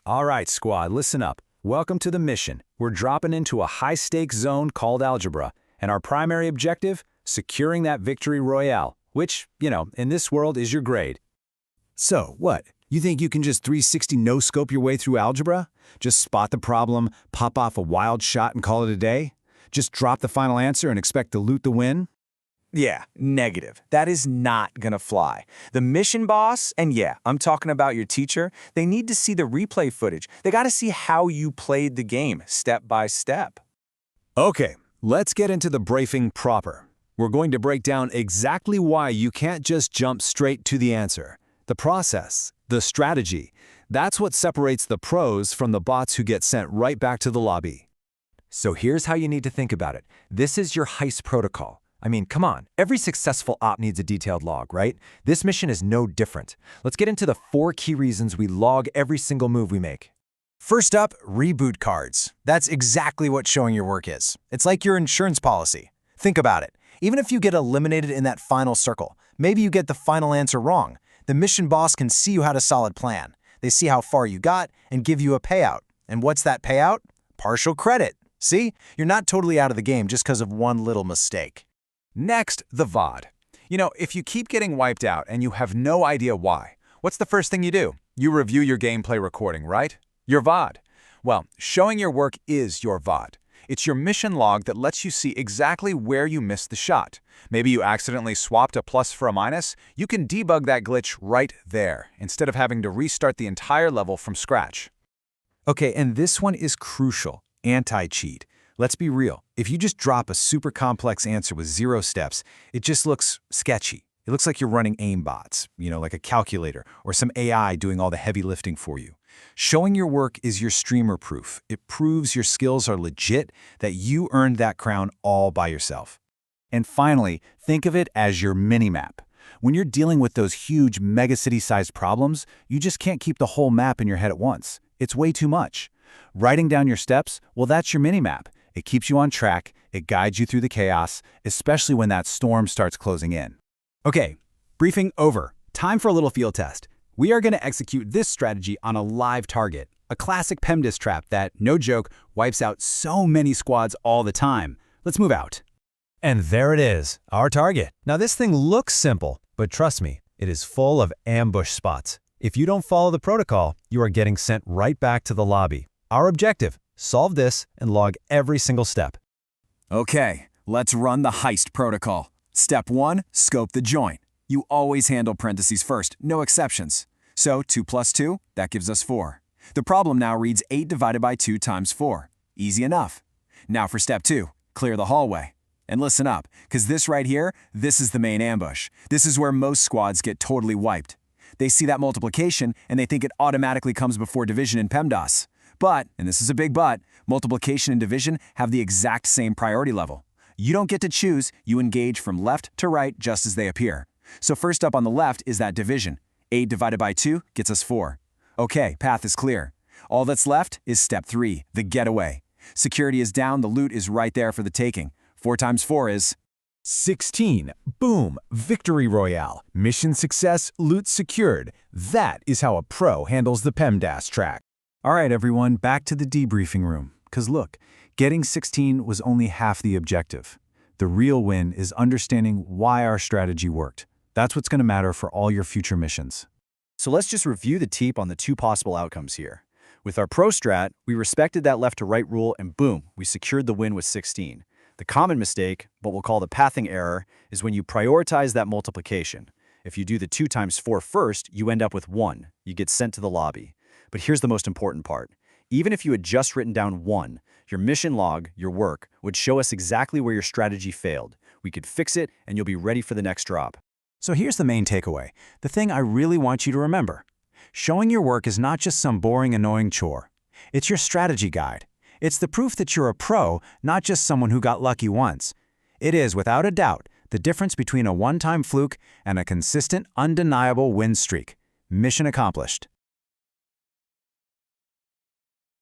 All right, squad, listen up. Welcome to the mission. We're dropping into a high-stakes zone called algebra, and our primary objective, securing that victory royale, which, in this world is your grade. So, what? You think you can just 360 no-scope your way through algebra? Just spot the problem, pop off a wild shot and call it a day? Just drop the final answer and expect to loot the win? Yeah, negative. That is not gonna fly. The mission boss, and yeah, I'm talking about your teacher, they need to see the replay footage. They gotta see how you played the game, step by step. Okay, let's get into the briefing proper. We're going to break down exactly why you can't just jump straight to the answer. The process, the strategy, that's what separates the pros from the bots who get sent right back to the lobby. So here's how you need to think about it. This is your heist protocol. I mean, come on, every successful op needs a detailed log, right? This mission is no different. Let's get into the 4 key reasons we log every single move we make. First up, reboot cards. That's exactly what showing your work is. It's like your insurance policy. Think about it. Even if you get eliminated in that final circle, maybe you get the final answer wrong, the mission boss can see you had a solid plan. They see how far you got and give you a payout. And what's that payout? Partial credit. See? You're not totally out of the game just because of one little mistake. Next, the VOD. If you keep getting wiped out and you have no idea why, what's the first thing you do? You review your gameplay recording, right? Your VOD. Well, showing your work is your VOD. It's your mission log that lets you see exactly where you missed the shot. Maybe you accidentally swapped a plus for a minus. You can debug that glitch right there, instead of having to restart the entire level from scratch. Okay, and this one is crucial. Anti-cheat. Let's be real. If you just drop a super complex answer with 0 steps, it just looks sketchy. It looks like you're running aimbots, like a calculator or some AI doing all the heavy lifting for you. Showing your work is your streamer proof. It proves your skills are legit, that you earned that crown all by yourself. And finally, think of it as your mini-map. When you're dealing with those huge megacity-sized problems, you just can't keep the whole map in your head at once. It's way too much. Writing down your steps, well, that's your mini-map. It keeps you on track, it guides you through the chaos, especially when that storm starts closing in. Okay, briefing over. Time for a little field test. We are going to execute this strategy on a live target, a classic PEMDAS trap that, no joke, wipes out so many squads all the time. Let's move out. And there it is, our target. Now this thing looks simple, but trust me, it is full of ambush spots. If you don't follow the protocol, you are getting sent right back to the lobby. Our objective, solve this and log every single step. Okay, let's run the heist protocol. Step 1, scope the joint. You always handle parentheses first, no exceptions. So 2 plus 2, that gives us 4. The problem now reads 8 divided by 2 times 4. Easy enough. Now for step 2, clear the hallway. And listen up, because this right here, this is the main ambush. This is where most squads get totally wiped. They see that multiplication and they think it automatically comes before division in PEMDAS. But, and this is a big but, multiplication and division have the exact same priority level. You don't get to choose, you engage from left to right just as they appear. So first up on the left is that division. 8 divided by 2 gets us 4. Okay, path is clear. All that's left is step 3, the getaway. Security is down, the loot is right there for the taking. 4 times 4 is 16. Boom. Victory royale. Mission success, loot secured. That is how a pro handles the PEMDAS track. All right, everyone, back to the debriefing room. Because look, getting 16 was only half the objective. The real win is understanding why our strategy worked. That's what's going to matter for all your future missions. So let's just review the TEEP on the 2 possible outcomes here. With our pro strat, we respected that left to right rule and boom, we secured the win with 16. The common mistake, what we'll call the pathing error, is when you prioritize that multiplication. If you do the 2 times 4 first, you end up with 1. You get sent to the lobby. But here's the most important part. Even if you had just written down 1, your mission log, your work, would show us exactly where your strategy failed. We could fix it and you'll be ready for the next drop. So here's the main takeaway, the thing I really want you to remember. Showing your work is not just some boring, annoying chore. It's your strategy guide. It's the proof that you're a pro, not just someone who got lucky once. It is, without a doubt, the difference between a one-time fluke and a consistent, undeniable win streak. Mission accomplished.